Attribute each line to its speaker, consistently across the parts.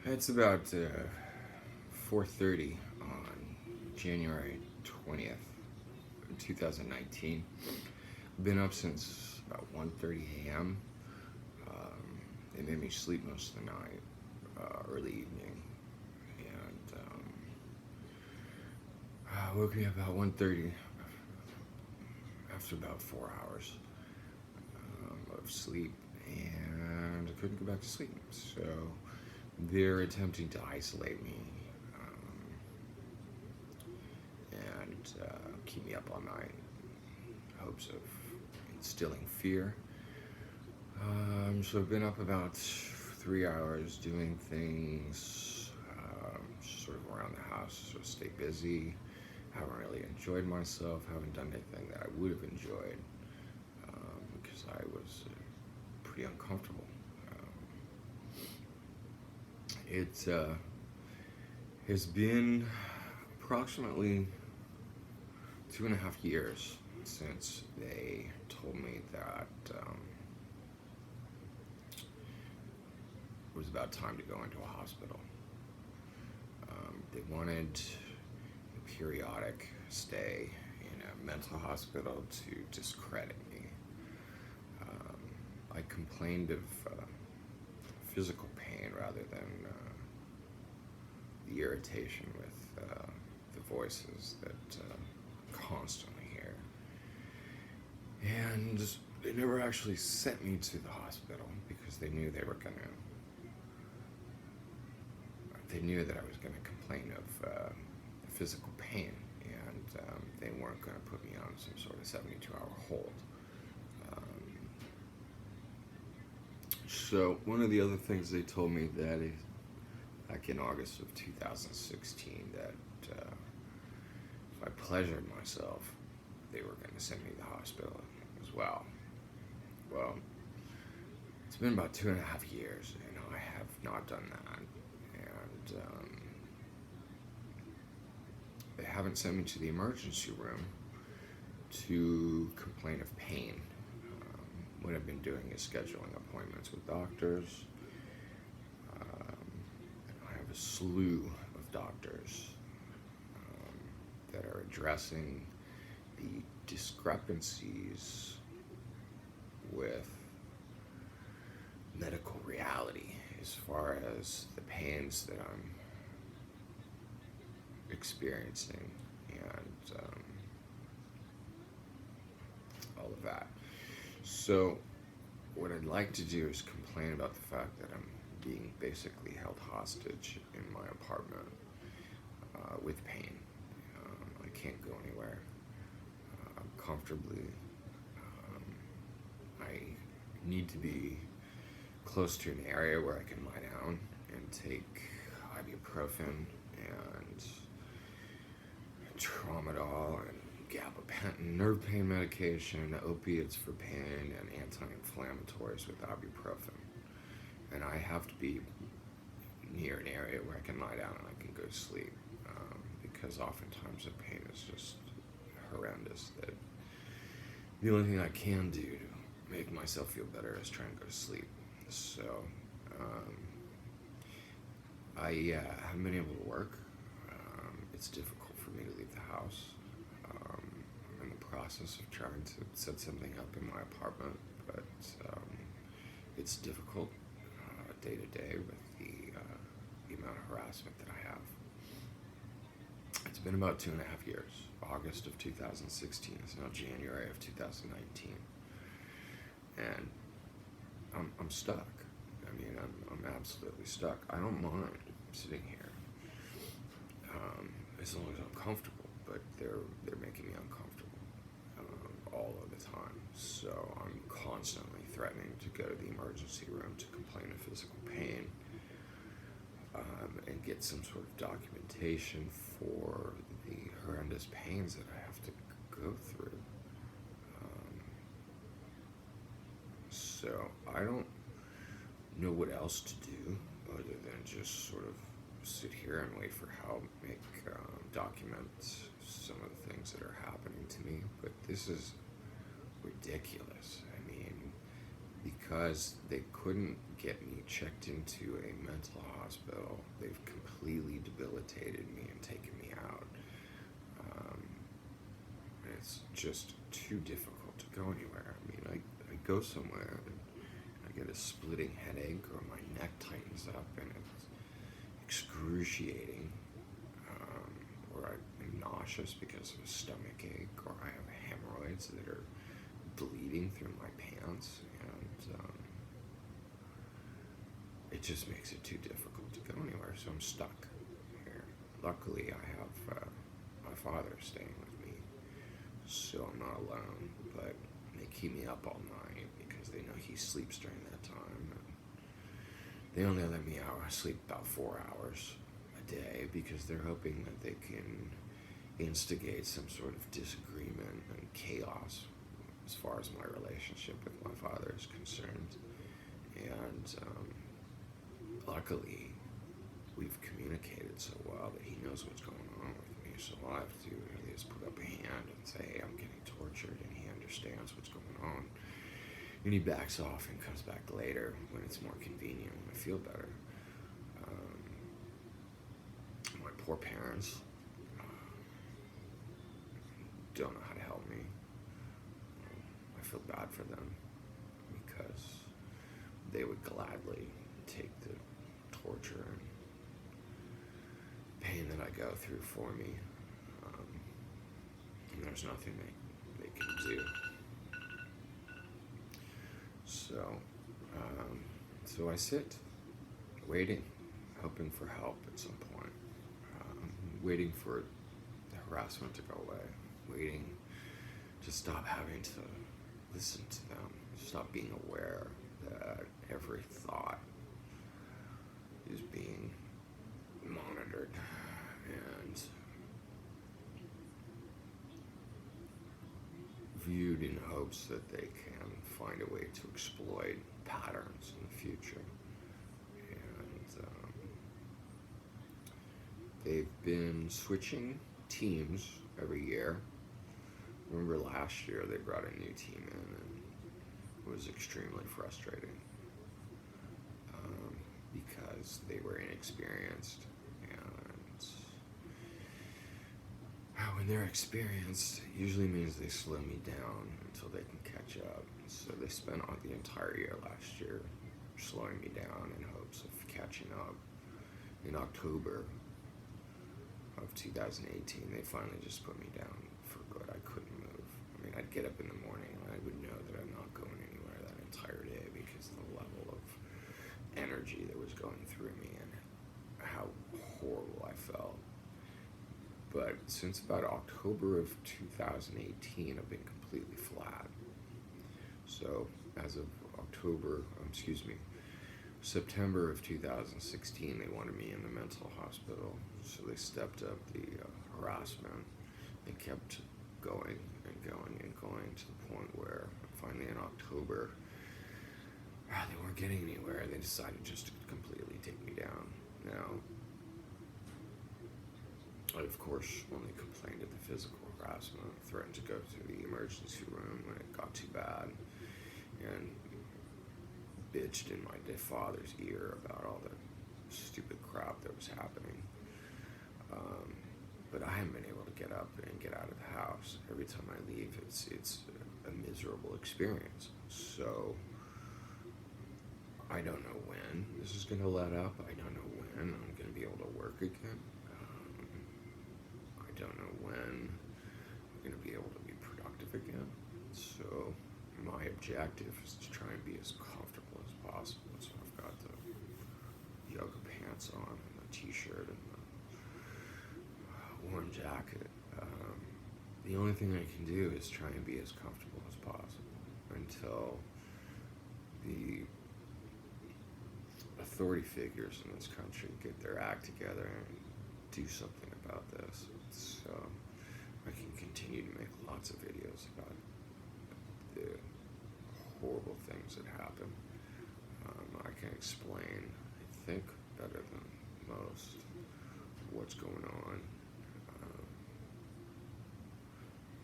Speaker 1: It's about 4:30 on January 20th, 2019. Been up since about 1:30 a.m. They made me sleep most of the night, early evening, and woke me up about 1:30 after about 4 hours of sleep, and I couldn't go back to sleep. So they're attempting to isolate me and keep me up all night in hopes of instilling fear. So I've been up about 3 hours doing things sort of around the house, sort of stay busy. Haven't really enjoyed myself, haven't done anything that I would have enjoyed because I was pretty uncomfortable. It has been approximately 2.5 years since they told me that it was about time to go into a hospital. They wanted a periodic stay in a mental hospital to discredit me. I complained of physical pain rather than the irritation with the voices that constantly hear. And they never actually sent me to the hospital because they knew they knew that I was going to complain of physical pain, and they weren't going to put me on some sort of 72-hour hold. So one of the other things they told me that is back in August of 2016 that if I pleasured myself, they were going to send me to the hospital as well. Well, it's been about 2.5 years, and I have not done that. And they haven't sent me to the emergency room to complain of pain. What I've been doing is scheduling appointments with doctors. I have a slew of doctors that are addressing the discrepancies with medical reality as far as the pains that I'm experiencing and all of that. So what I'd like to do is complain about the fact that I'm being basically held hostage in my apartment with pain. I can't go anywhere comfortably. I need to be close to an area where I can lie down and take ibuprofen and tramadol and gabapentin, nerve pain medication, opiates for pain, and anti-inflammatories with ibuprofen. And I have to be near an area where I can lie down and I can go to sleep because oftentimes the pain is just horrendous. That the only thing I can do to make myself feel better is try and go to sleep. So I haven't been able to work. It's difficult for me to leave the house. I'm in the process of trying to set something up in my apartment, but it's difficult day to day with the amount of harassment that I have. It's been about 2.5 years. August of 2016 is now January of 2019, and I'm stuck. I mean, I'm absolutely stuck. I don't mind sitting here as long as I'm comfortable, but they're making me uncomfortable all of the time. So I'm constantly threatening to go to the emergency room to complain of physical pain and get some sort of documentation for the horrendous pains that I have to go through. So I don't know what else to do other than just sort of sit here and wait for help, document some of the things that are happening to me. But this is ridiculous. I mean, the because they couldn't get me checked into a mental hospital, they've completely debilitated me and taken me out. Um, it's just too difficult to go anywhere. I mean, I go somewhere and I get a splitting headache, or my neck tightens up and it's excruciating, or I'm nauseous because of a stomach ache, or I have hemorrhoids that are bleeding through my pants, and it just makes it too difficult to go anywhere, so I'm stuck here. Luckily, I have my father staying with me, so I'm not alone, but they keep me up all night because they know he sleeps during that time. And they only let me sleep about 4 hours a day because they're hoping that they can instigate some sort of disagreement and chaos as far as my relationship with my father is concerned. And luckily, we've communicated so well that he knows what's going on with me. So all I have to do really is put up a hand and say, hey, I'm getting tortured, and he understands what's going on. And he backs off and comes back later when it's more convenient, when I feel better. My poor parents don't know how to help me. I feel bad for them because they would gladly take the torture and pain that I go through for me, and there's nothing they can do. So I sit, waiting, hoping for help at some point, waiting for the harassment to go away, waiting to stop having to listen to them, stop being aware that every thought is being monitored and viewed in hopes that they can find a way to exploit patterns in the future. And they've been switching teams every year. Remember last year they brought a new team in, and it was extremely frustrating because they were inexperienced, and when they're experienced, it usually means they slow me down until they can catch up. So they spent the entire year last year slowing me down in hopes of catching up. In October of 2018, they finally just put me down for good. I couldn't move. I mean, I'd get up in the morning and I would know that I'm not going anywhere that entire day because of the level of energy that was going through me and how horrible I felt. But since about October of 2018, I've been completely flat. So as of September of 2016, they wanted me in the mental hospital. So they stepped up the harassment. They kept going and going and going to the point where finally in October, they weren't getting anywhere. They decided just to completely take me down. Now, I, of course, only complained of the physical harassment, threatened to go to the emergency room when it got too bad, and bitched in my father's ear about all the stupid crap that was happening. But I haven't been able to get up and get out of the house. Every time I leave, it's a miserable experience. So I don't know when this is going to let up. I don't know when I'm going to be able to work again. I don't know when I'm going to be able to be productive again. So my objective is to try and be as comfortable as possible. So I've got the yoga pants on and the t-shirt and the warm jacket. The only thing I can do is try and be as comfortable as possible until the authority figures in this country get their act together and do something about this. So I can continue to make lots of videos about the horrible things that happen. I can explain, I think, better than most what's going on.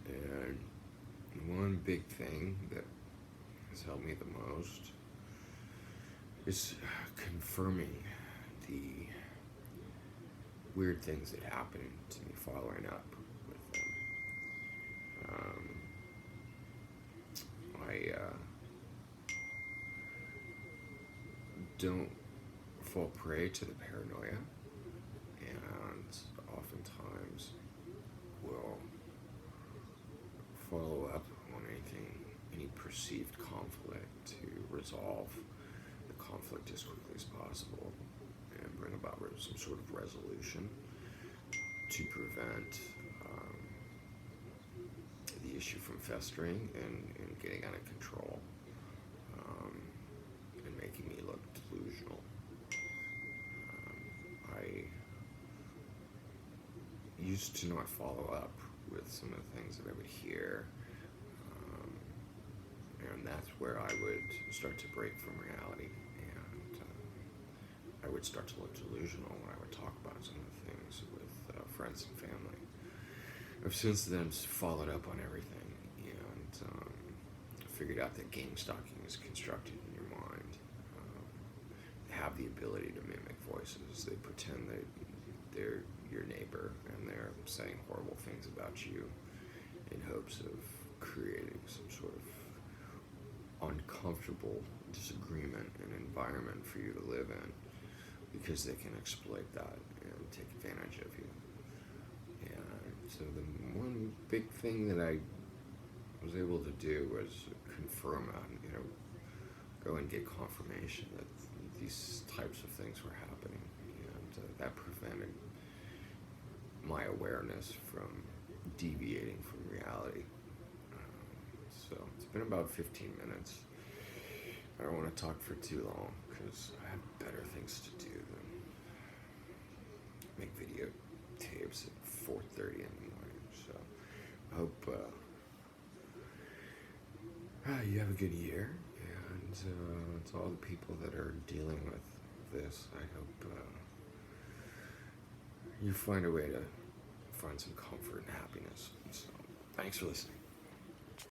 Speaker 1: And one big thing that has helped me the most is confirming the weird things that happen to me following up with them. I don't fall prey to the paranoia, and oftentimes will follow up on any perceived conflict to resolve the conflict as quickly as possible and bring about some sort of resolution to prevent the issue from festering and getting out of control, and making me look delusional. I used to not follow up with some of the things that I would hear, and that's where I would start to break from reality, and I would start to look delusional when I would talk about some of the things with friends and family. I've since then followed up on everything and figured out that game stalking is constructed in your mind. They have the ability to mimic voices. They pretend that they're your neighbor and they're saying horrible things about you in hopes of creating some sort of uncomfortable disagreement and environment for you to live in, because they can exploit that and take advantage of you. And so the one big thing that I was able to do was confirm, go and get confirmation that these types of things were happening, and that prevented my awareness from deviating from reality. So it's been about 15 minutes. I don't want to talk for too long because I have better things to do than make video tapes at 4:30 in the morning. So I hope you have a good year, and to all the people that are dealing with this, I hope you find a way to find some comfort and happiness. So thanks for listening.